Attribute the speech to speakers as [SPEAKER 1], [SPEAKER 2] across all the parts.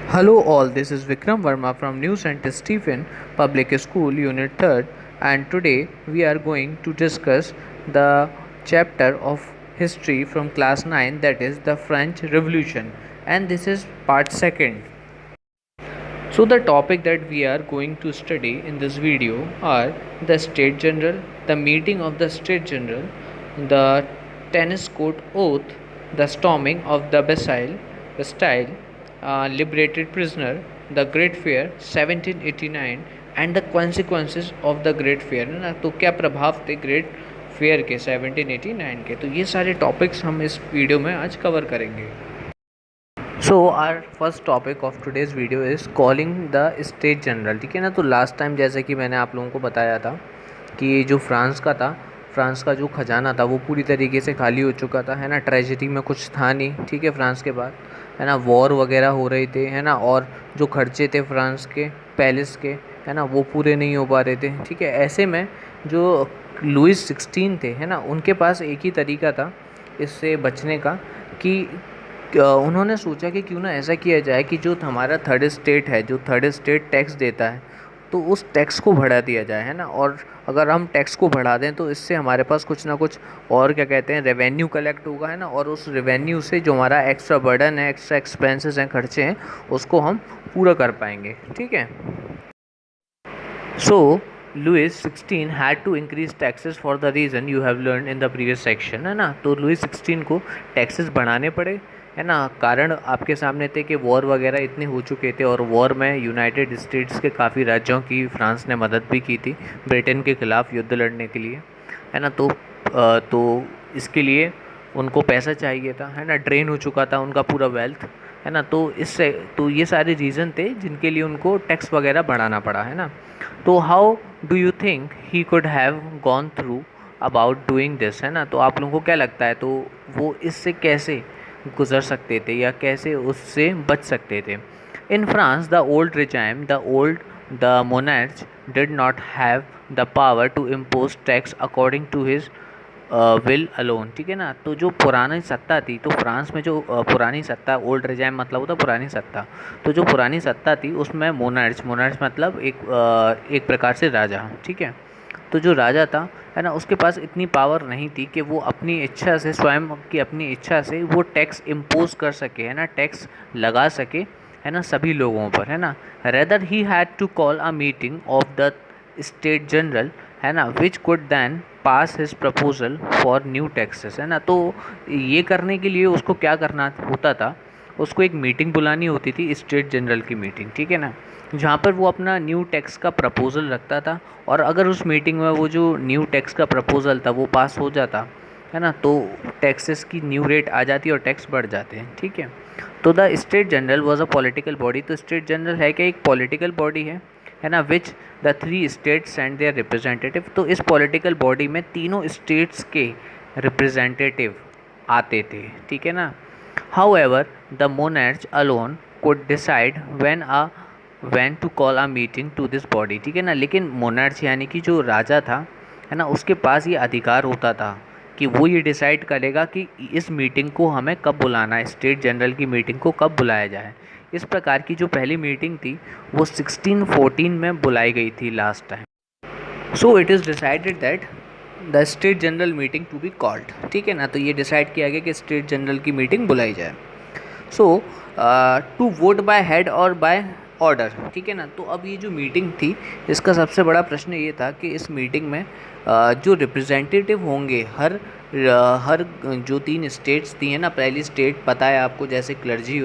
[SPEAKER 1] Hello all, this is Vikram Verma from New St. Stephen Public School Unit 3rd, and today we are going to discuss the chapter of history from class 9, that is the French Revolution, and this is part 2nd. So the topic that we are going to study in this video are the State General, the meeting of the State General, the tennis court oath, the storming of the Bastille, liberated prisoner, the Great Fair 1789 and the consequences of the Great Fair, है ना। तो क्या प्रभाव थे great fair के 1789 के, तो ये सारे टॉपिक्स हम इस वीडियो में आज कवर करेंगे। So our first topic of today's video is calling the state general, ठीक है ना। तो लास्ट टाइम जैसे कि मैंने आप लोगों को बताया था कि जो फ्रांस का जो ख़जाना था वो पूरी तरीके से खाली हो चुका था, है ना। ट्रेजरी में कुछ था नहीं, ठीक है। फ्रांस के बाद, है ना, वॉर वगैरह हो रहे थे, है ना, और जो खर्चे थे फ्रांस के पैलेस के, है ना, वो पूरे नहीं हो पा रहे थे, ठीक है। ऐसे में जो लुइस 16 थे, है ना, उनके पास एक ही तरीका था इससे बचने का कि उन्होंने सोचा कि क्यों ना ऐसा किया जाए कि जो हमारा थर्ड स्टेट है, जो थर्ड स्टेट टैक्स देता है, तो उस टैक्स को बढ़ा दिया जाए, है ना। और अगर हम टैक्स को बढ़ा दें तो इससे हमारे पास कुछ ना कुछ और क्या कहते हैं रेवेन्यू कलेक्ट होगा, है ना। और उस रेवेन्यू से जो हमारा एक्स्ट्रा बर्डन है, एक्स्ट्रा एक्सपेंसेस हैं, खर्चे हैं, उसको हम पूरा कर पाएंगे, ठीक है। So Louis 16 had to increase taxes for the reason you have learn in the previous section, है ना। तो लुइस 16 को टैक्सेस बढ़ाने पड़े, है ना। कारण आपके सामने थे कि वॉर वगैरह इतने हो चुके थे, और वॉर में यूनाइटेड स्टेट्स के काफ़ी राज्यों की फ्रांस ने मदद भी की थी ब्रिटेन के ख़िलाफ़ युद्ध लड़ने के लिए, है ना। तो इसके लिए उनको पैसा चाहिए था, है ना। ड्रेन हो चुका था उनका पूरा वेल्थ, है ना। तो ये सारे रीज़न थे जिनके लिए उनको टैक्स वगैरह बढ़ाना पड़ा, है ना। तो how do you think he could have gone through about doing this, है ना। तो आप लोगों को क्या लगता है, तो वो इससे कैसे गुज़र सकते थे या कैसे उससे बच सकते थे। In France the monarch did not have the power to impose tax according to his will alone, ठीक है ना। तो जो पुरानी सत्ता थी, तो फ्रांस में जो पुरानी सत्ता, ओल्ड रिजाइम मतलब होता पुरानी सत्ता, तो जो पुरानी सत्ता थी उसमें मोनार्च मतलब एक प्रकार से राजा, ठीक है। तो जो राजा था, है ना, उसके पास इतनी पावर नहीं थी कि वो अपनी इच्छा से, स्वयं की अपनी इच्छा से वो टैक्स इम्पोज कर सके, है ना, टैक्स लगा सके, है ना, सभी लोगों पर, है ना। Rather he had to call a meeting of the state general, है ना, which could then pass his proposal for new taxes, है ना। तो ये करने के लिए उसको क्या करना होता था, उसको एक मीटिंग बुलानी होती थी, स्टेट जनरल की मीटिंग, ठीक है ना, जहाँ पर वो अपना न्यू टैक्स का प्रपोज़ल रखता था। और अगर उस मीटिंग में वो जो न्यू टैक्स का प्रपोज़ल था वो पास हो जाता, है ना, तो टैक्सेस की न्यू रेट आ जाती है और टैक्स बढ़ जाते हैं, ठीक है। तो the state general was a political body, तो स्टेट जनरल है क्या, एक पॉलिटिकल बॉडी है ना, which the 3 states and their representative. तो इस पॉलिटिकल बॉडी में तीनों स्टेट्स के रिप्रेजेंटेटिव आते थे, ठीक है ना। However, the monarch alone could decide when to call a meeting to this body, ठीक है ना। लेकिन मोनार्च यानी कि जो राजा था, है ना, उसके पास ये अधिकार होता था कि वो ये डिसाइड करेगा कि इस मीटिंग को हमें कब बुलाना है, स्टेट जनरल की मीटिंग को कब बुलाया जाए। इस प्रकार की जो पहली मीटिंग थी वो 1614 में बुलाई गई थी last time. So it is decided that the state general meeting to be called, ठीक है ना। तो ये डिसाइड किया गया कि स्टेट जनरल की मीटिंग बुलाई जाए। सो टू वोट बाय हेड और बाय ऑर्डर, ठीक है ना। तो अब ये जो मीटिंग थी, इसका सबसे बड़ा प्रश्न ये था कि इस मीटिंग में जो रिप्रेजेंटेटिव होंगे हर जो 3 स्टेट्स थी, है ना। पहली स्टेट पता है आपको, जैसे क्लर्जी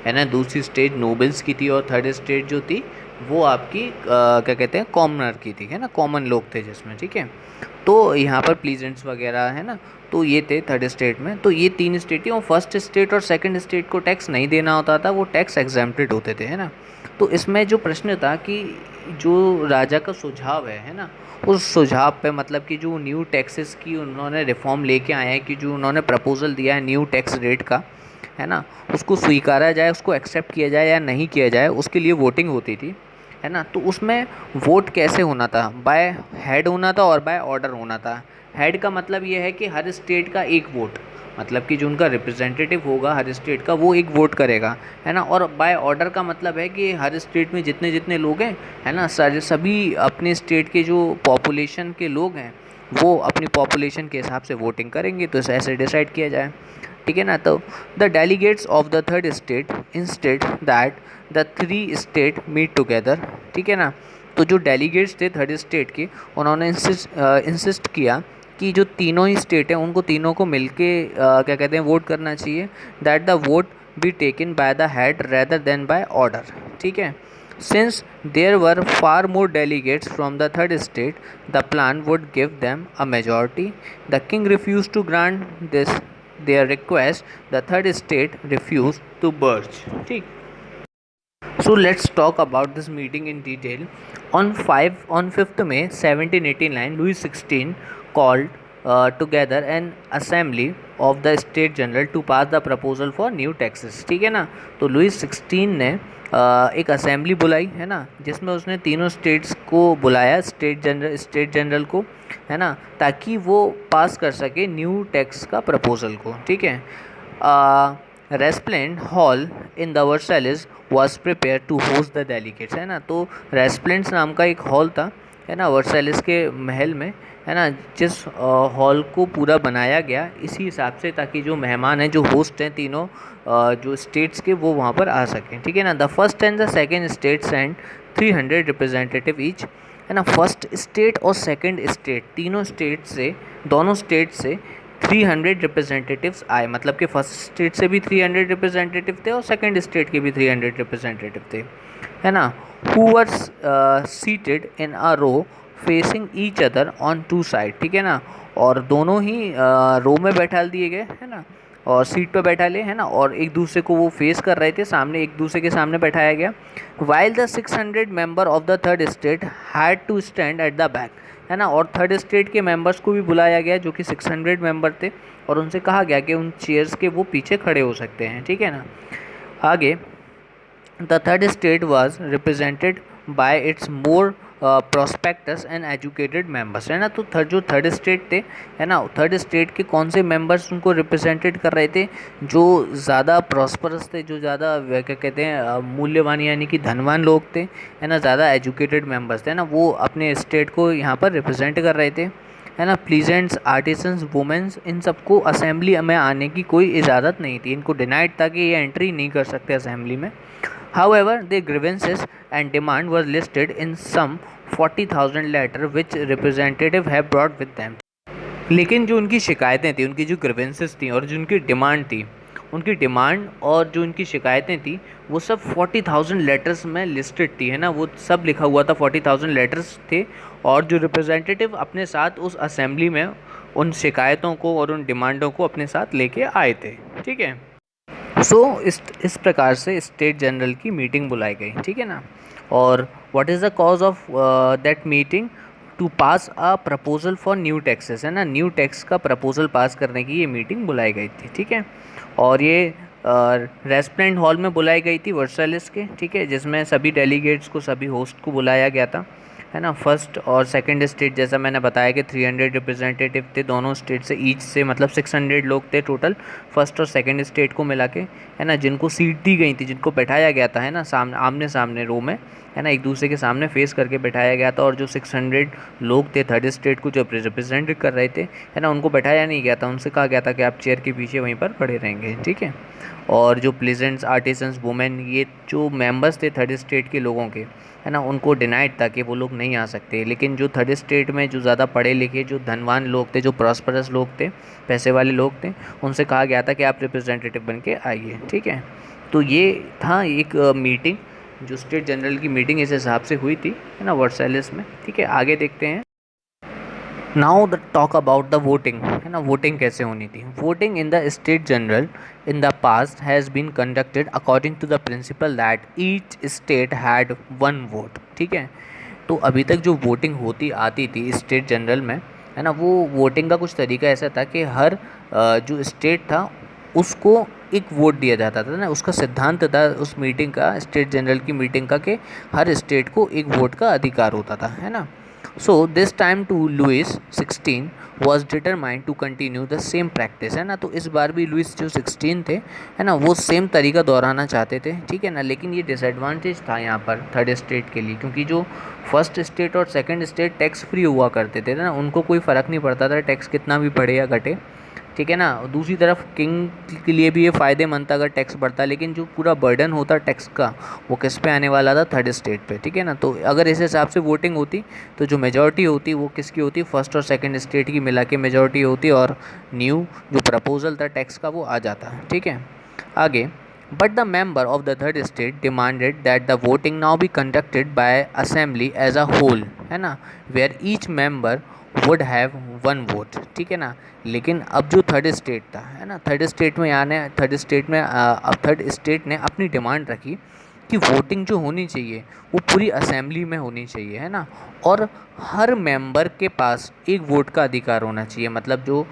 [SPEAKER 1] है ना। दूसरी स्टेट नोबल्स की थी, और थर्ड स्टेट जो थी वो आपकी क्या कहते हैं कॉमनर की थी, है ना, कॉमन लोग थे जिसमें, ठीक है। तो यहाँ पर प्लीजेंट्स वगैरह, है ना, तो ये थे थर्ड स्टेट में। तो ये 3 स्टेट थी, और फर्स्ट स्टेट और सेकंड स्टेट को टैक्स नहीं देना होता था, वो टैक्स एग्जेम्प्टेड होते थे, है ना। तो इसमें जो प्रश्न था कि जो राजा का सुझाव है ना, उस सुझाव पे मतलब कि जो न्यू टैक्सेस की उन्होंने रिफॉर्म लेके आए हैं, कि जो उन्होंने प्रपोजल दिया है न्यू टैक्स रेट का, है ना, उसको स्वीकारा जाए, उसको एक्सेप्ट किया जाए या नहीं किया जाए, उसके लिए वोटिंग होती थी, है ना। तो उसमें वोट कैसे होना था, बाय हेड होना था और बाय ऑर्डर होना था, हेड का मतलब ये है कि हर स्टेट का एक वोट, मतलब कि जो उनका रिप्रेजेंटेटिव होगा हर स्टेट का वो एक वोट करेगा, है ना। और बाय ऑर्डर का मतलब है कि हर स्टेट में जितने जितने लोग हैं, है ना, सारे सभी अपने स्टेट के जो पॉपुलेशन के लोग हैं वो अपनी पॉपुलेशन के हिसाब से वोटिंग करेंगे, तो ऐसे डिसाइड किया जाए, ठीक है ना। तो the delegates of the third state instead that the three state meet together, ठीक है ना। तो जो डेलीगेट्स थे थर्ड स्टेट के, उन्होंने इंसिस्ट किया कि जो तीनों ही स्टेट हैं उनको तीनों को मिलके क्या कहते हैं वोट करना चाहिए, that the vote be taken by the head rather than by order, ठीक है। Since there were far more delegates from the third state the plan would give them a majority, the king refuse to grant this their request, the third state refused to budge, ठीक। So let's talk about this meeting in detail. On 5th May 1789, Louis XVI called together an assembly of the state general to pass the proposal for new taxes, ठीक है ना। तो Louis 16 ने एक assembly बुलाई, है ना, जिसमें उसने तीनों स्टेट्स को बुलाया, स्टेट जनरल को, है ना, ताकि वो पास कर सके न्यू टैक्स का प्रपोजल को, ठीक है। Resplendent hall in the Versailles was prepare to host the delegates, है ना। तो रेस्प्लेंट्स नाम का एक हॉल था, है ना, वर्साइलेस के महल में, है ना, जिस हॉल को पूरा बनाया गया इसी हिसाब से ताकि जो मेहमान हैं, जो होस्ट हैं तीनों जो स्टेट्स के, वो वहाँ पर आ सकें, ठीक है ना। The first and the second state send 300 representative each, है ना। फर्स्ट स्टेट और सेकेंड स्टेट तीनों स्टेट से, दोनों स्टेट से 300 रिप्रेजेंटेटिव्स आए, मतलब कि फर्स्ट स्टेट से भी 300 रिप्रेजेंटेटिव थे और सेकेंड स्टेट के भी 300 रिप्रेजेंटेटिव थे, है ना। Who were seated in a row facing each other on two side, ठीक है ना। और दोनों ही रो में बैठा दिए गए, है ना, और सीट पे बैठा ले, है ना, और एक दूसरे को वो फेस कर रहे थे, सामने एक दूसरे के सामने बैठाया गया। While the 600 member of the third state had to stand at the back, है ना। और थर्ड स्टेट के मेंबर्स को भी बुलाया गया जो कि 600 मेंबर थे, और उनसे कहा गया कि उन चेयर्स के वो पीछे खड़े हो सकते हैं, ठीक है ना। आगे the third state was represented by it's more prospectus and educated members, है ना। तो जो थर्ड स्टेट थे, है ना, थर्ड स्टेट के कौन से मेंबर्स उनको रिप्रेजेंटेड कर रहे थे, जो ज़्यादा प्रॉस्परस थे, जो ज़्यादा क्या कहते हैं मूल्यवान यानी कि धनवान लोग थे, है ना, ज़्यादा एजुकेटेड मेंबर्स थे ना, वो अपने स्टेट को यहाँ पर रिप्रेजेंट कर रहे थे, है ना। प्लीजेंट्स, आर्टिसंस, वुमेंस, इन सबको असेंबली में आने की कोई इजाज़त नहीं थी, इनको डिनाइड था कि ये एंट्री नहीं कर सकते असेंबली में। However, their grievances and demand were listed in some 40,000 letter which representative have brought with them. लेकिन जो उनकी शिकायतें थी, उनकी जो ग्रीवेंसेस थी और जो उनकी डिमांड थी, उनकी डिमांड और जो उनकी शिकायतें थी वो सब 40,000 लेटर्स में लिस्टेड थी, है ना। वो सब लिखा हुआ था, 40,000 लेटर्स थे, और जो रिप्रेजेंटेटिव अपने साथ उस असेंबली में उन शिकायतों को और उन डिमांडों को अपने साथ लेके आए थे, ठीक है। सो इस प्रकार से स्टेट जनरल की मीटिंग बुलाई गई, ठीक है ना। और what is the cause of that meeting, to pass a proposal for new taxes, है ना। न्यू टैक्स का प्रपोजल पास करने की ये मीटिंग बुलाई गई थी, ठीक है। और ये रेस्टोरेंट हॉल में बुलाई गई थी वर्साइलेस के, ठीक है, जिसमें सभी डेलीगेट्स को, सभी होस्ट को बुलाया गया था, है ना। फर्स्ट और सेकंड स्टेट, जैसा मैंने बताया कि 300 रिप्रेजेंटेटिव थे दोनों स्टेट से, ईच से मतलब 600 लोग थे टोटल, फर्स्ट और सेकंड स्टेट को मिला के, है ना, जिनको सीट दी गई थी, जिनको बैठाया गया था, है ना, सामने आमने सामने रो में, है ना, एक दूसरे के सामने फेस करके बैठाया गया था। और जो 600 लोग थे थर्ड स्टेट को जो रिप्रेजेंट कर रहे थे, है ना, उनको बैठाया नहीं गया था, उनसे कहा गया था कि आप चेयर के पीछे वहीं पर खड़े रहेंगे, ठीक है। और जो प्लेजेंट्स, आर्टिसंस, वुमेन, ये जो मेंबर्स थे थर्ड स्टेट के लोगों के, है ना, उनको डिनाइड था कि वो लोग नहीं आ सकते। लेकिन जो थर्ड स्टेट में जो ज़्यादा पढ़े लिखे, जो धनवान लोग थे, जो प्रॉस्परस लोग थे, पैसे वाले लोग थे, उनसे कहा गया था कि आप रिप्रेजेंटेटिव बन के आइए, ठीक है। तो ये था एक मीटिंग, जो स्टेट जनरल की मीटिंग इस हिसाब से हुई थी, है ना, वर्साइलेस में, ठीक है। आगे देखते हैं। Now the talk about the voting, है ना, वोटिंग कैसे होनी थी। Voting in the state general in the past has been conducted according to the principle that each state had one vote, ठीक है। तो अभी तक जो वोटिंग होती आती थी स्टेट जनरल में, है ना, वो वोटिंग का कुछ तरीका ऐसा था कि हर जो स्टेट था उसको एक वोट दिया जाता था ना, उसका सिद्धांत था उस मीटिंग का, स्टेट जनरल की मीटिंग का, कि हर स्टेट को एक वोट का अधिकार होता था, है ना। So this time to Louis 16 was determined to continue the same practice, है ना। तो इस बार भी लुइस जो 16 थे, है ना, वो सेम तरीका दोहराना चाहते थे, ठीक है ना। लेकिन ये डिसएडवांटेज था यहाँ पर थर्ड स्टेट के लिए, क्योंकि जो फर्स्ट स्टेट और सेकंड स्टेट टैक्स फ्री हुआ करते थे ना, उनको कोई फ़र्क नहीं पड़ता था टैक्स कितना भी बढ़े या घटे, ठीक है ना। दूसरी तरफ किंग के लिए भी ये फ़ायदेमंद था अगर टैक्स बढ़ता, लेकिन जो पूरा बर्डन होता टैक्स का वो किस पे आने वाला था, थर्ड स्टेट पे, ठीक है ना। तो अगर इस हिसाब से वोटिंग होती तो जो मेजॉरिटी होती वो किसकी होती, फर्स्ट और सेकंड स्टेट की मिला के मेजॉरिटी होती, और न्यू जो प्रपोजल था टैक्स का वो आ जाता, ठीक है। आगे, but the member of the third state demanded that the voting now be conducted by assembly as a whole, है ना, where each member would have one vote, ठीक है ना। लेकिन अब जो थर्ड स्टेट था, है ना, थर्ड स्टेट में अब थर्ड स्टेट ने अपनी डिमांड रखी कि वोटिंग जो होनी चाहिए वो पूरी असेंबली में होनी चाहिए, है ना, और हर मेंबर के पास एक वोट का अधिकार होना चाहिए। मतलब जो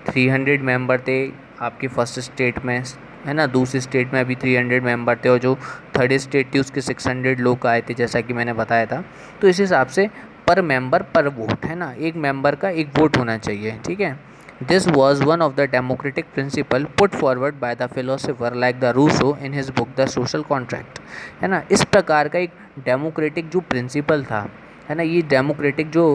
[SPEAKER 1] 300 मेंबर थे आपके फर्स्ट स्टेट में, है ना, दूसरी स्टेट में अभी 300 मेंबर थे, और जो थर्ड स्टेट थी उसके 600 लोग आए थे, जैसा कि मैंने बताया था। तो इस हिसाब से पर मेंबर पर वोट, है ना, एक मेंबर का एक वोट होना चाहिए, ठीक है। This was one of the democratic principle put forward by the philosopher like the Rousseau in his book the social contract, है ना। इस प्रकार का एक डेमोक्रेटिक जो प्रिंसिपल था, है ना, ये डेमोक्रेटिक जो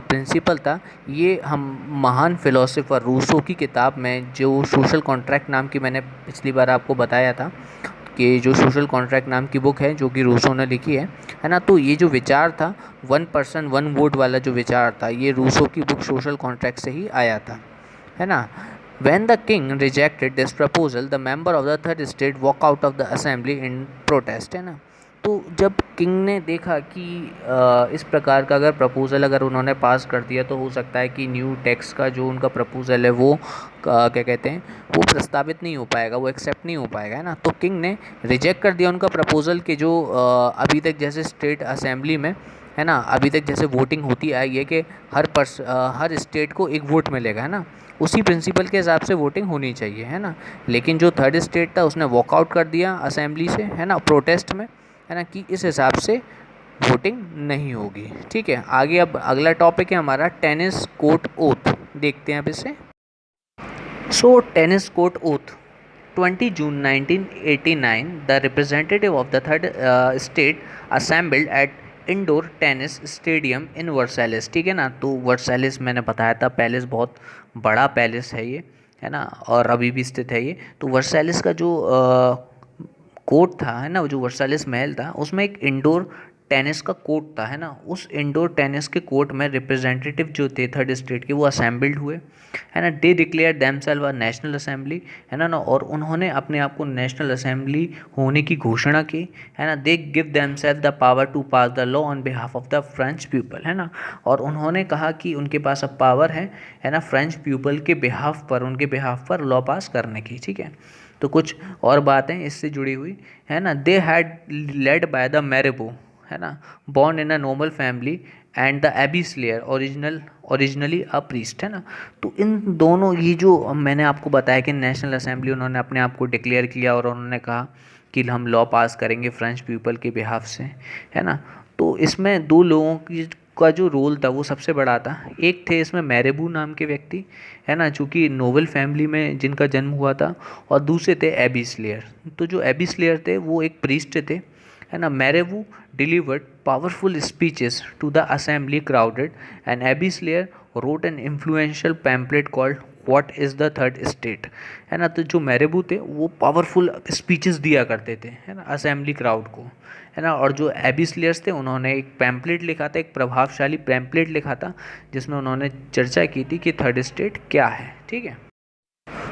[SPEAKER 1] प्रिंसिपल था, ये हम महान फिलोसोफर रूसो की किताब में जो सोशल कॉन्ट्रैक्ट नाम की मैंने पिछली बार आपको बताया था कि जो सोशल कॉन्ट्रैक्ट नाम की बुक है जो कि रूसो ने लिखी है ना। तो ये जो विचार था 1 पर्सन 1 वोट वाला जो विचार था, ये रूसो की बुक सोशल कॉन्ट्रैक्ट से ही आया था, है ना। When the king rejected this proposal, the member of the third state walk out of the assembly in protest, है ना। तो जब किंग ने देखा कि इस प्रकार का अगर प्रपोज़ल अगर उन्होंने पास कर दिया तो हो सकता है कि न्यू टैक्स का जो उनका प्रपोज़ल है वो क्या कहते हैं, वो प्रस्तावित नहीं हो पाएगा, वो एक्सेप्ट नहीं हो पाएगा, है ना। तो किंग ने रिजेक्ट कर दिया उनका प्रपोज़ल कि जो अभी तक जैसे स्टेट असेंबली में, है ना, अभी तक जैसे वोटिंग होती आई है कि हर स्टेट को एक वोट मिलेगा, है ना, उसी प्रिंसिपल के हिसाब से वोटिंग होनी चाहिए, है ना। लेकिन जो थर्ड स्टेट था उसने वॉकआउट कर दिया असेंबली से, है ना, प्रोटेस्ट में, है ना, कि इस हिसाब से वोटिंग नहीं होगी, ठीक है। आगे अब अगला टॉपिक है हमारा टेनिस कोर्ट ओथ, देखते हैं अब इसे। So tennis court oath 20 June 1989 the representative of the third state assembled at indoor tennis stadium in Versailles, ठीक है ना। तो वर्सैलिस मैंने बताया था पैलेस बहुत बड़ा पैलेस है ये, है ना, और अभी भी स्थित है ये। तो वर्सैलिस का जो कोर्ट था, है ना, जो वर्सैलिस महल था उसमें एक इंडोर टेनिस का कोर्ट था, है ना। उस इंडोर टेनिस के कोर्ट में रिप्रेजेंटेटिव जो थे थर्ड स्टेट के वो असेंबल्ड हुए, है ना। They declare themselves a national assembly, है ना, और उन्होंने अपने आप को नेशनल असेंबली होने की घोषणा की, है ना। They give themselves the power to pass the law on behalf of the French people, है ना, और उन्होंने कहा कि उनके पास अब पावर है ना, फ्रेंच पीपल के बिहाफ पर, उनके बिहाफ पर लॉ पास करने की, ठीक है। तो कुछ और बातें इससे जुड़ी हुई, है ना। They had led by the Mirabeau, है ना, born in a normal family and the Abbe Sieyes originally a priest, है ना। तो इन दोनों, ये जो मैंने आपको बताया कि नेशनल असेंबली उन्होंने अपने आप को डिक्लेयर किया और उन्होंने कहा कि हम लॉ पास करेंगे फ्रेंच पीपल के बिहाफ से, है ना। तो इसमें दो लोगों की का जो रोल था वो सबसे बड़ा था। एक थे इसमें मैरेबू नाम के व्यक्ति, है ना, जो कि नोबल फैमिली में जिनका जन्म हुआ था, और दूसरे थे एबी स्लेयर। तो जो एबी स्लेयर थे वो एक प्रीस्ट थे, है ना। मैरेबू delivered powerful speeches to the assembly crowded, and Abby Slayer wrote an influential pamphlet called What is the Third State, है ना। तो जो मैरेबू थे वो पावरफुल स्पीचेस दिया करते थे, है ना, असेंबली क्राउड को, है ना। और जो एबी स्लेयर्स थे उन्होंने एक पैम्पलेट लिखा था, एक प्रभावशाली पैम्पलेट लिखा था जिसमें उन्होंने चर्चा की थी कि थर्ड स्टेट क्या है, ठीक है।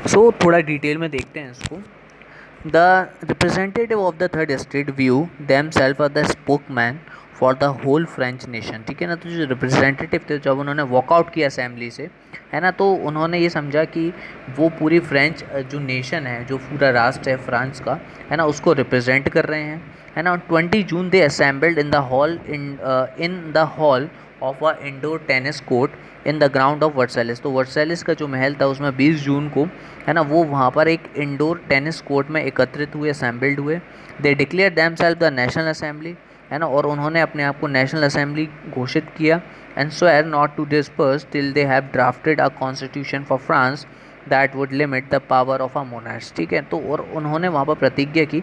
[SPEAKER 1] सो थोड़ा डिटेल में देखते हैं इसको। The representative of the third state view themselves as the spokesman for the whole French nation, ठीक है ना। तो जो रिप्रेजेंटेटिव थे जब उन्होंने वॉकआउट किया असेंबली से, है ना, तो उन्होंने ये समझा कि वो पूरी फ्रेंच जो नेशन है, जो पूरा राष्ट्र है फ्रांस का, है ना, उसको रिप्रेजेंट कर रहे हैं, है ना। 20 June they assembled in the hall of a indoor tennis court in the ground of Versailles. तो वर्सैलिस का जो महल था उसमें 20 जून को, है ना, वो वहाँ पर एक इंडोर टेनिस कोर्ट में एकत्रित हुए, असेंबल्ड हुए। They declare themselves the national assembly, है ना, और उन्होंने अपने आप को नेशनल असेंबली घोषित किया and swear not to disperse till they have drafted a constitution for France that would limit the power of a monarch. ठीक है, तो और उन्होंने वहाँ पर प्रतिज्ञा की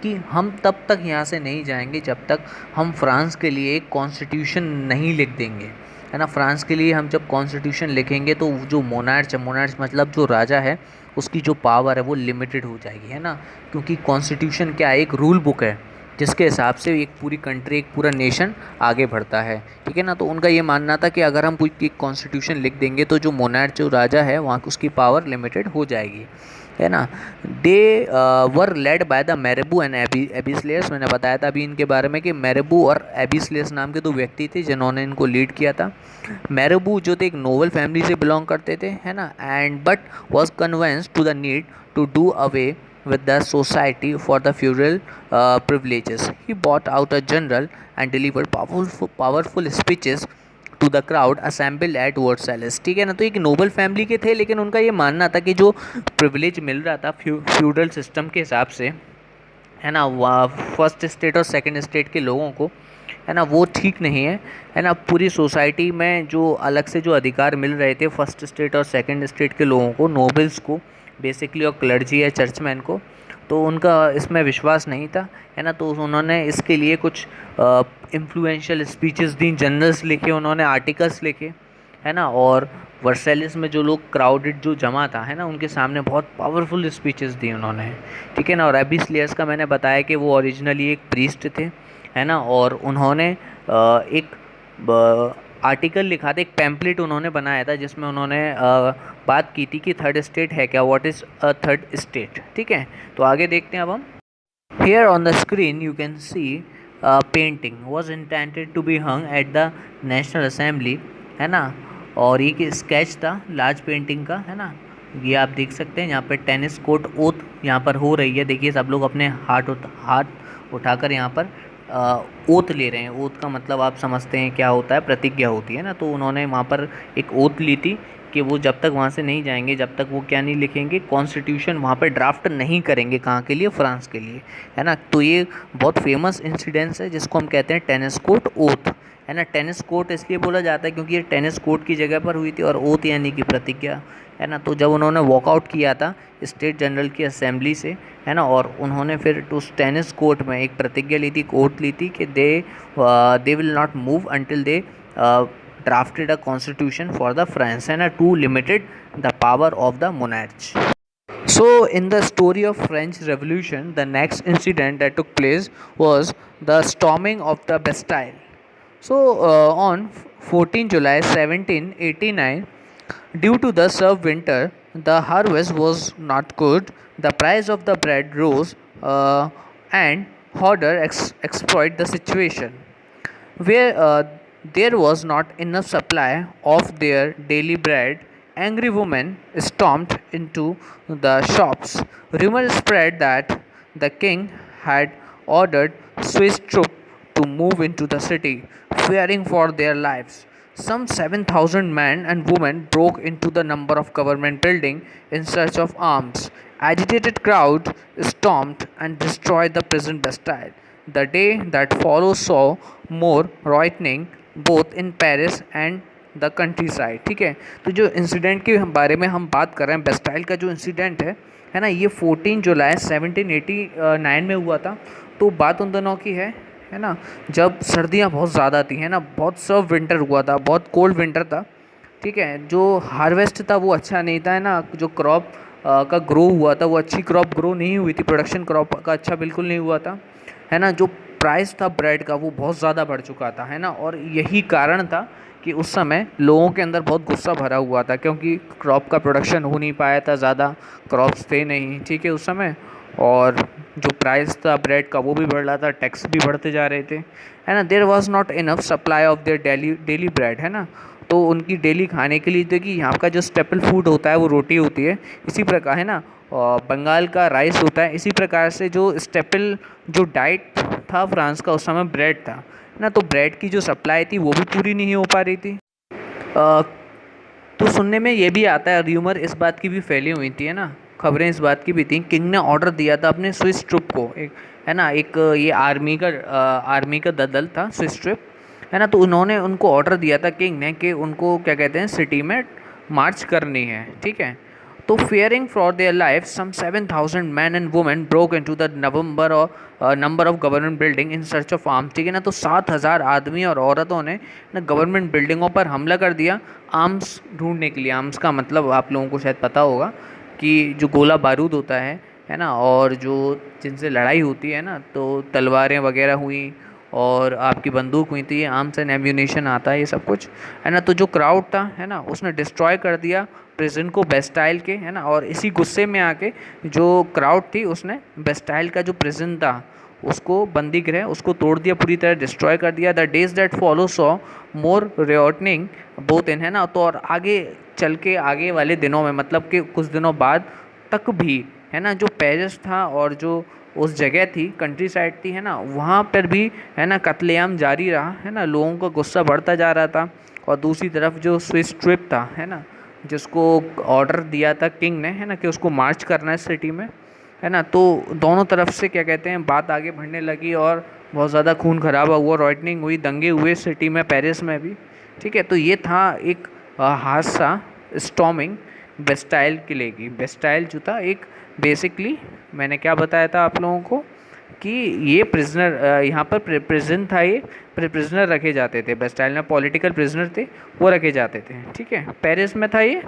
[SPEAKER 1] कि हम तब तक यहाँ से नहीं जाएंगे जब तक हम फ्रांस के लिए एक कॉन्स्टिट्यूशन नहीं लिख देंगे, है ना। फ्रांस के लिए हम जब कॉन्स्टिट्यूशन लिखेंगे तो जो मोनार्च है, मोनार्च मतलब जो राजा है, उसकी जो पावर है वो लिमिटेड हो जाएगी, है ना, क्योंकि कॉन्स्टिट्यूशन क्या है, एक रूल बुक है जिसके हिसाब से एक पूरी कंट्री, एक पूरा नेशन आगे बढ़ता है। ठीक है ना, तो उनका ये मानना था कि अगर हम कोई एक कॉन्स्टिट्यूशन लिख देंगे तो जो मोनार्च, जो राजा है, वहाँ उसकी पावर लिमिटेड हो जाएगी, है ना। दे वर लेड बाय द मैरेबू एंड एबिसलेस। मैंने बताया था अभी इनके बारे में कि मैरेबू और एबिसलेस नाम के दो व्यक्ति थे जिन्होंने इनको लीड किया था। मैरेबू जो थे एक नोबल फैमिली से बिलोंग करते थे, है ना, and but was convinced to the need to do away with the society for the feudal privileges. He bought out a general and delivered powerful speeches to the crowd assemble at Versailles. ठीक है ना, तो एक Nobel family के थे, लेकिन उनका ये मानना था कि जो प्रिविलेज मिल रहा था फ्यूडल सिस्टम के हिसाब से, है ना, फर्स्ट स्टेट और सेकंड स्टेट के लोगों को, है ना, वो ठीक नहीं है ना। पूरी सोसाइटी में जो अलग से जो अधिकार मिल रहे थे फर्स्ट स्टेट और सेकंड स्टेट के लोगों को, नोबल्स को बेसिकली, और क्लर्जी या चर्चमैन को, तो उनका इसमें विश्वास नहीं था, है ना। तो उन्होंने इसके लिए कुछ इन्फ्लुएंशियल स्पीचेस दी, जनरल्स लिखे उन्होंने, आर्टिकल्स लिखे, है ना, और वर्सेलिस में जो लोग क्राउडेड जो जमा था, है ना, उनके सामने बहुत पावरफुल स्पीचेस दी उन्होंने। ठीक है ना, और एबिसलियस का मैंने बताया कि वो ओरिजिनली एक प्रीस्ट थे, है ना, और उन्होंने एक आर्टिकल लिखा था, एक पैम्पलेट उन्होंने बनाया था जिसमें उन्होंने बात की थी कि थर्ड स्टेट है क्या, what is a third state. ठीक है, तो आगे देखते हैं अब हम। Here on the screen you can see a painting was intended to be hung at the National Assembly, है ना, और एक स्केच था लार्ज पेंटिंग का, है ना। ये आप देख सकते हैं यहाँ पे टेनिस कोर्ट ओथ यहाँ पर हो रही है। देखिए सब लोग अपने हाथ उठाकर यहाँ पर ओथ ले रहे हैं। ओथ का मतलब आप समझते हैं क्या होता है, प्रतिज्ञा होती है ना। तो उन्होंने वहाँ पर एक ओथ ली थी कि वो जब तक वहाँ से नहीं जाएंगे, जब तक वो क्या नहीं लिखेंगे, कॉन्स्टिट्यूशन वहाँ पे ड्राफ्ट नहीं करेंगे। कहाँ के लिए? फ्रांस के लिए, है ना। तो ये बहुत फेमस इंसिडेंस है जिसको हम कहते हैं टेनिस कोर्ट ओथ, है ना। टेनिस कोर्ट इसलिए बोला जाता है क्योंकि ये टेनिस कोर्ट की जगह पर हुई थी, और ओथ यानी कि प्रतिज्ञा, है ना। तो जब उन्होंने वॉकआउट किया था स्टेट जनरल की असेंबली से, है ना, और उन्होंने फिर उस टेनिस कोर्ट में एक प्रतिज्ञा ली थी, ओथ ली थी कि they will not move until they drafted a constitution for the France and to limited the power of the monarch. So in the story of French Revolution, the next incident that took place was the storming of the Bastille. So on 14 July 1789, due to the severe winter, the harvest was not good, the price of the bread rose, and hoarder exploit the situation where there was not enough supply of their daily bread. Angry women stormed into the shops. Rumors spread that the king had ordered Swiss troops to move into the city, fearing for their lives. Some 7,000 men and women broke into the number of government buildings in search of arms. Agitated crowds stormed and destroyed the prison Bastille. The day that followed saw more rioting both in Paris and the country side. ठीक है, तो जो incident के बारे में हम बात कर रहे हैं, बेस्टाइल का जो इंसिडेंट है ना, ये 14 जुलाई 1789 में हुआ था। तो बात उन दिनों की है ना, जब सर्दियाँ बहुत ज़्यादा थी, है ना, बहुत सर्व विंटर हुआ था, बहुत कोल्ड विंटर था। ठीक है, जो हार्वेस्ट था वो अच्छा नहीं था, है ना, जो क्रॉप का ग्रो हुआ था वो अच्छी क्रॉप ग्रो नहीं हुई थी, प्रोडक्शन क्रॉप का अच्छा बिल्कुल नहीं हुआ था, है ना। जो प्राइस था ब्रेड का वो बहुत ज़्यादा बढ़ चुका था, है ना, और यही कारण था कि उस समय लोगों के अंदर बहुत गुस्सा भरा हुआ था, क्योंकि क्रॉप का प्रोडक्शन हो नहीं पाया था, ज़्यादा क्रॉप्स थे नहीं, ठीक है, उस समय। और जो प्राइस था ब्रेड का वो भी बढ़ रहा था, टैक्स भी बढ़ते जा रहे थे, है ना। There was not enough supply of their daily bread, है ना। तो उनकी डेली खाने के लिए, देखिए यहाँ का जो स्टेपल फूड होता है वो रोटी होती है, इसी प्रकार, है ना, बंगाल का राइस होता है, इसी प्रकार से जो स्टेपल जो डाइट था फ्रांस का उस समय ब्रेड था ना। तो ब्रेड की जो सप्लाई थी वो भी पूरी नहीं हो पा रही थी। तो सुनने में ये भी आता है, र्यूमर इस बात की भी फैली हुई थी, है ना, खबरें इस बात की भी थी, किंग ने ऑर्डर दिया था अपने स्विस ट्रुप को, एक है ना, एक ये आर्मी का दल था स्विस ट्रुप, है ना। तो उन्होंने उनको ऑर्डर दिया था किंग ने कि उनको क्या कहते हैं सिटी में मार्च करनी है, ठीक है। तो fearing for their lives, some 7,000 men and women broke into the number of government building in search of arms, ठीक है ना। तो 7,000 आदमी और औरतों ने ना गवर्नमेंट बिल्डिंगों पर हमला कर दिया आर्म्स ढूंढने के लिए। आर्म्स का मतलब आप लोगों को शायद पता होगा कि जो गोला बारूद होता है ना, और जो जिनसे लड़ाई होती है ना, तो तलवारें वगैरह हुई और आपकी बंदूक हुई, तो ये आर्म्स एंड एम्यूनेशन आता है, ये सब कुछ, है ना। तो जो क्राउड था, है ना, उसने डिस्ट्रॉय कर दिया प्रिजन को बेस्टाइल के, है ना। और इसी गुस्से में आके जो क्राउड थी उसने बेस्टाइल का जो प्रिजन था उसको, बंदी गृह, उसको तोड़ दिया, पूरी तरह डिस्ट्रॉय कर दिया। The days that follow saw more rioting both in, है ना। तो और आगे चल के आगे वाले दिनों में, मतलब कि कुछ दिनों बाद तक भी, है ना, जो पेरिस था और जो उस जगह थी, कंट्री साइड थी, है ना, वहाँ पर भी, है ना, कत्लेआम जारी रहा, है ना। लोगों का गुस्सा बढ़ता जा रहा था। और दूसरी तरफ जो स्विस ट्रिप था, है ना, जिसको ऑर्डर दिया था किंग ने, है ना, कि उसको मार्च करना है सिटी में, है ना। तो दोनों तरफ से क्या कहते हैं बात आगे बढ़ने लगी और बहुत ज़्यादा खून खराबा हुआ, रॉयटनिंग हुई, दंगे हुए सिटी में, पेरिस में भी, ठीक है। तो ये था एक हादसा स्टॉर्मिंग बेस्टाइल किले की। बेस्टाइल जो था एक, बेसिकली मैंने क्या बताया था आप लोगों को कि ये प्रिजनर, यहाँ पर प्रिजन था, ये प्रिजनर रखे जाते थे बेस्टाइल में, पॉलिटिकल प्रिजनर थे वो रखे जाते थे, ठीक है। पेरिस में था ये।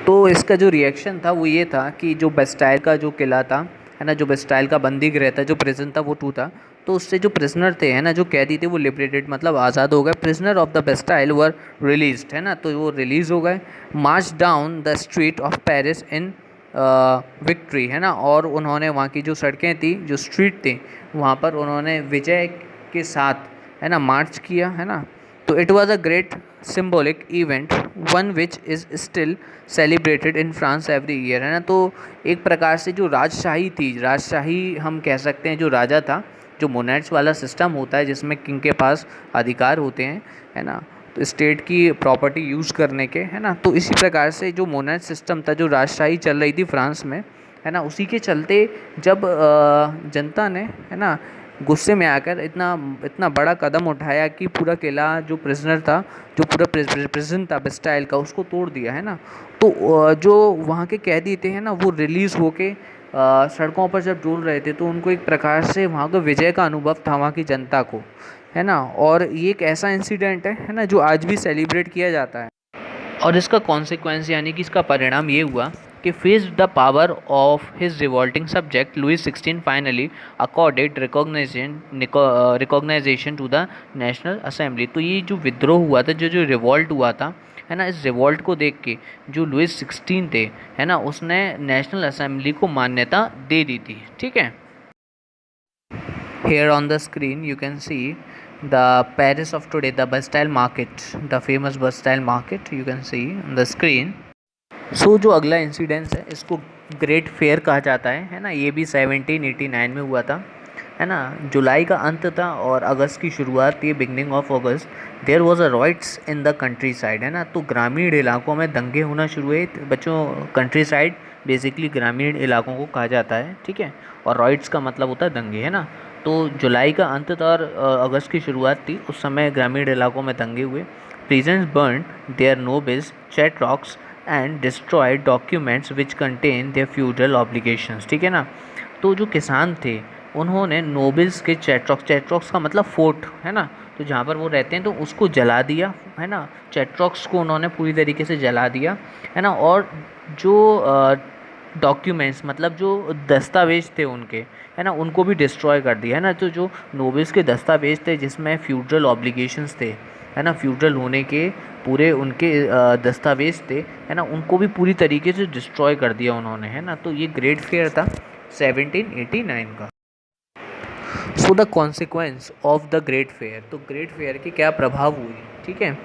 [SPEAKER 1] तो इसका जो रिएक्शन था वो ये था कि जो बेस्टाइल का जो किला था, है ना, जो बेस्टाइल का बंदी गृह था, जो प्रिजन था वो टूटा। तो उससे जो प्रिजनर थे, है ना, जो कैदी थे, वो लिबरेटेड, मतलब आज़ाद हो गए। Prisoner of the Bastille were released, है ना, तो वो रिलीज़ हो गए। March down the street of Paris in victory, है ना। और उन्होंने वहाँ की जो सड़कें थी, जो स्ट्रीट थी, वहाँ पर उन्होंने विजय के साथ, है ना, मार्च किया, है ना। तो it was a great symbolic event, one which is still celebrated in France every year, है ना। तो एक प्रकार से जो राजशाही थी, राजशाही हम कह सकते हैं, जो राजा था, जो मोनेट्स वाला सिस्टम होता है जिसमें किंग के पास अधिकार होते हैं, है ना, तो स्टेट की प्रॉपर्टी यूज़ करने के, है ना। तो इसी प्रकार से जो मोनेट सिस्टम था, जो राजशाही चल रही थी फ्रांस में, है ना, उसी के चलते जब जनता ने, है ना, गुस्से में आकर इतना इतना बड़ा कदम उठाया कि पूरा किला, जो प्रिजनर था, जो पूरा प्रिजन था बेस्टाइल का, उसको तोड़ दिया, है ना। तो जो वहाँ के कैदी थे, है ना, वो रिलीज़ होके सड़कों पर जब डोल रहे थे, तो उनको एक प्रकार से वहाँ का विजय का अनुभव था वहाँ की जनता को, है ना। और ये एक ऐसा इंसिडेंट है ना, जो आज भी सेलिब्रेट किया जाता है। और इसका कॉन्सिक्वेंस, यानी कि इसका परिणाम ये हुआ कि face the power of his revolting subject, Louis 16 finally accorded recognition to the national assembly. तो ये जो विद्रोह हुआ था, जो रिवॉल्ट हुआ था, है ना, इस रिवॉल्ट को देख के जो लुइस 16 थे, है ना, उसने नेशनल असेंबली को मान्यता दे दी थी, ठीक है। Here on the screen you can see the Paris of today, the Bastille Market, the famous Bastille Market you can see on the screen. So जो अगला इंसिडेंस है इसको ग्रेट फेयर कहा जाता है ना। ये भी 1789 में हुआ था, है ना। जुलाई का अंत था और अगस्त की शुरुआत, ये beginning of August. There was a riots in the countryside, है ना। तो ग्रामीण इलाकों में दंगे होना शुरू हुए बच्चों। कंट्री साइड बेसिकली ग्रामीण इलाकों को कहा जाता है, ठीक है। और रॉइट्स का मतलब होता है दंगे, है ना। तो जुलाई का अंत था और अगस्त की शुरुआत थी, उस समय ग्रामीण इलाकों में दंगे हुए। Prisons burn their nobles chateaux and destroyed documents which contain their feudal obligations, ठीक है ना। तो जो किसान थे उन्होंने नोबल्स के चैट्रॉक्स का मतलब फोर्ट, है ना, तो जहाँ पर वो रहते हैं तो उसको जला दिया, है ना। चैट्रॉक्स को उन्होंने पूरी तरीके से जला दिया, है ना। और जो डॉक्यूमेंट्स, मतलब जो दस्तावेज थे उनके, है ना, उनको भी डिस्ट्रॉय कर दिया, है ना। तो जो नोबल्स के दस्तावेज थे जिसमें फ्यूडल ऑब्लिगेशंस थे, है ना, फ्यूडल होने के पूरे उनके दस्तावेज थे, है ना, उनको भी पूरी तरीके से डिस्ट्रॉय कर दिया उन्होंने, है ना। तो ये ग्रेट फेयर था 1789 का। So the consequence of the great fear, तो ग्रेट फेयर के क्या प्रभाव हुए, ठीक है।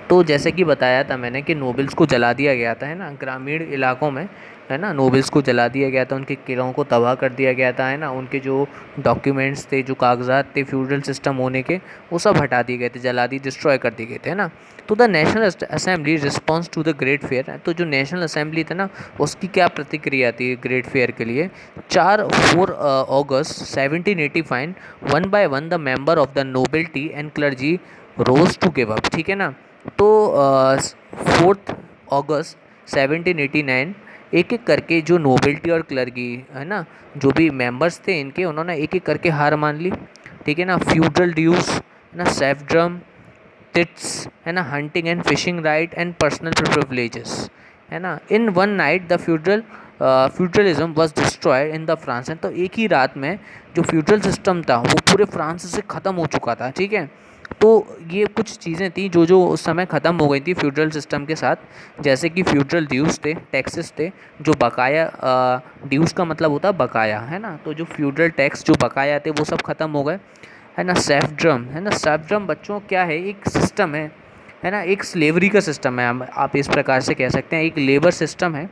[SPEAKER 1] तो जैसे कि बताया था मैंने कि नोबल्स को जला दिया गया था, है ना, ग्रामीण इलाकों में है ना, नोबल्स को जला दिया गया था, उनके किलों को तबाह कर दिया गया था, है ना, उनके जो डॉक्यूमेंट्स थे, जो कागजात थे फ्यूडल सिस्टम होने के, वो सब हटा दिए गए थे, जला दिए, डिस्ट्रॉय कर दिए गए थे, है ना। तो the national assembly response to the great fear, तो जो नेशनल असेंबली था ना, उसकी क्या प्रतिक्रिया थी ग्रेट फेयर के लिए। 4 अगस्त 1785 one by one the member of the nobility and clergy rose to give up, ठीक है ना। तो 4 अगस्त 1789 एक एक करके जो नोबिलिटी और क्लर्गी, है ना, जो भी मेंबर्स थे इनके, उन्होंने एक एक करके हार मान ली, ठीक है ना। फ्यूडल ड्यूज, है ना, सेफ्ड्रम, टिट्स, है ना, hunting and fishing right and personal privileges, है ना। In one night the feudalism was destroyed in the France, तो एक ही रात में जो फ्यूडल सिस्टम था वो पूरे फ्रांस से ख़त्म हो चुका था, ठीक है। तो ये कुछ चीज़ें थी जो जो उस समय ख़त्म हो गई थी फ्यूडल सिस्टम के साथ, जैसे कि फ्यूडल ड्यूज थे, टैक्सेस थे, जो बकाया, ड्यूज का मतलब होता है बकाया, है ना, तो जो फ्यूडल टैक्स जो बकाया थे वो सब ख़त्म हो गए, है ना। सेफ्ड्रम, है ना, सेफ्ड्रम बच्चों क्या है, एक सिस्टम है ना, एक स्लेवरी का सिस्टम है, आप इस प्रकार से कह सकते हैं, एक लेबर सिस्टम है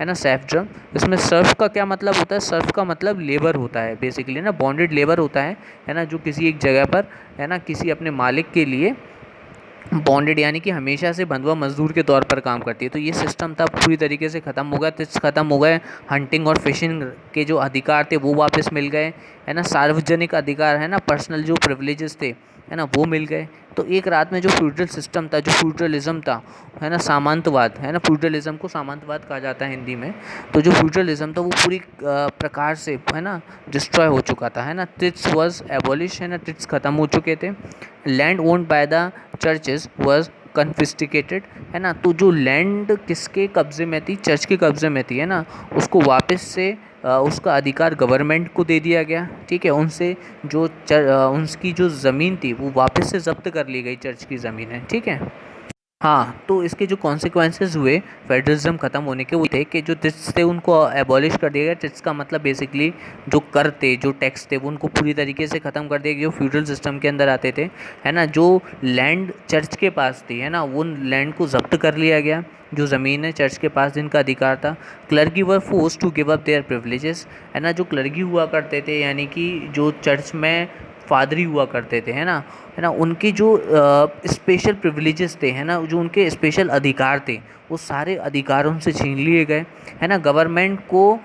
[SPEAKER 1] ना सेफ्ड्रम। इसमें सर्फ का क्या मतलब होता है, सर्फ का मतलब लेबर होता है बेसिकली ना, बॉन्डेड लेबर होता है ना, जो किसी एक जगह पर, है ना, किसी अपने मालिक के लिए बॉन्डेड, यानी कि हमेशा से बंधुआ मजदूर के तौर पर काम करती है। तो ये सिस्टम था पूरी तरीके से ख़त्म हो गया, टिट्स ख़त्म हो गए, हंटिंग और फिशिंग के जो अधिकार थे वो वापस मिल गए, है ना, सार्वजनिक अधिकार, है ना, पर्सनल जो प्रिविलेजेस थे, है ना, वो मिल गए। तो एक रात में जो फ्यूडल सिस्टम था, जो फ्यूडलिज्म था, है ना, सामंतवाद, है ना, फ्यूडलिज्म को सामंतवाद कहा जाता है हिंदी में, तो जो फ्यूडलिज्म था वो पूरी प्रकार से, है ना, डिस्ट्रॉय हो चुका था, है ना। टिट्स वॉज एबॉलिश, है ना, टिट्स ख़त्म हो चुके थे। Land owned by the churches was confiscated, है ना, तो जो लैंड किसके कब्ज़े में थी, चर्च के कब्ज़े में थी, है ना, उसको वापस से उसका अधिकार गवर्नमेंट को दे दिया गया, ठीक है। उनसे जो उनकी जो ज़मीन थी वो वापस से ज़ब्त कर ली गई, चर्च की ज़मीन है, ठीक है। हाँ, तो इसके जो कॉन्सिक्वेंसेस हुए फेडरलिज्म ख़त्म होने के, वो थे कि जो टिट्स थे उनको एबॉलिश कर दिया गया। टिट्स का मतलब बेसिकली जो कर थे, जो टैक्स थे, वो उनको पूरी तरीके से ख़त्म कर दिया गया, जो फ्यूडल सिस्टम के अंदर आते थे, है ना। जो लैंड चर्च के पास थी, है ना, वो लैंड को जब्त कर लिया गया, जो ज़मीन है चर्च के पास जिनका अधिकार था। Clergy were force to give up their privileges, है ना, जो क्लर्गी हुआ करते थे, यानी कि जो चर्च में फादरी हुआ करते थे, है ना, उनके जो स्पेशल प्रिविलेजेस थे, है ना, जो उनके स्पेशल अधिकार थे, वो सारे अधिकारों से छीन लिए गए, है ना। गवर्नमेंट को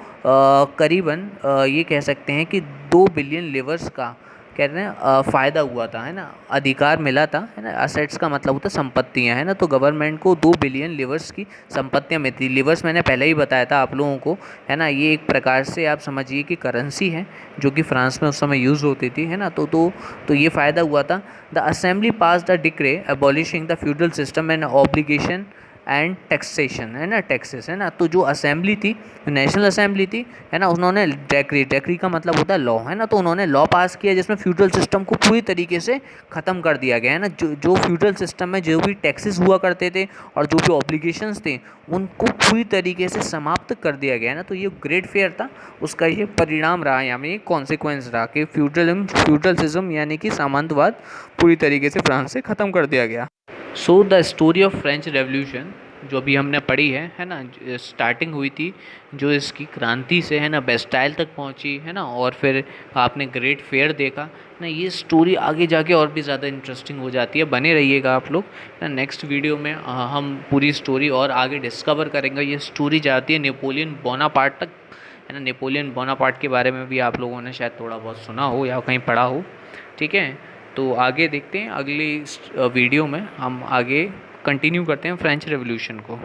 [SPEAKER 1] करीबन ये कह सकते हैं कि 2 बिलियन लिवर्स का कह रहे हैं फ़ायदा हुआ था, है ना, अधिकार मिला था, है ना। असेट्स का मतलब होता है संपत्तियाँ, है ना, तो गवर्नमेंट को 2 बिलियन लिवर्स की संपत्तियाँ मिलती। लिवर्स मैंने पहले ही बताया था आप लोगों को, है ना, ये एक प्रकार से आप समझिए कि करेंसी है जो कि फ्रांस में उस समय यूज़ होती थी, है ना। तो ये फ़ायदा हुआ था। The assembly pass the decree abolishing the feudal system and obligation and taxation, है ना, टैक्सेस, है ना। तो जो असेंबली थी, नेशनल असेंबली थी, है ना, उन्होंने डेक्री का मतलब होता है लॉ, है ना, तो उन्होंने लॉ पास किया जिसमें फ्यूडल सिस्टम को पूरी तरीके से ख़त्म कर दिया गया, है ना। जो फ्यूडल सिस्टम में जो भी टैक्सेस हुआ करते थे और जो भी ऑब्लिगेशंस थे उनको पूरी तरीके से समाप्त कर दिया गया, है ना। तो ये ग्रेट फेयर था, उसका ये परिणाम रहा, यानी कॉन्सिक्वेंस रहा कि फ्यूडलिज्म यानी कि सामंतवाद पूरी तरीके से फ्रांस से ख़त्म कर दिया गया। So the story of French revolution जो अभी हमने पढ़ी है ना, स्टार्टिंग हुई थी जो इसकी क्रांति से, है ना, बेस्टाइल तक पहुंची, है ना, और फिर आपने ग्रेट फेयर देखा ना। ये स्टोरी आगे जाके और भी ज़्यादा इंटरेस्टिंग हो जाती है, बने रहिएगा आप लोग ना। नेक्स्ट वीडियो में हम पूरी स्टोरी और आगे डिस्कवर करेंगे। ये स्टोरी जाती है नेपोलियन बोनापार्ट तक, है ना। नेपोलियन बोनापार्ट के बारे में भी आप लोगों ने शायद थोड़ा बहुत सुना हो या कहीं पढ़ा हो, ठीक है। तो आगे देखते हैं, अगली वीडियो में हम आगे कंटिन्यू करते हैं फ्रेंच रेवोल्यूशन को।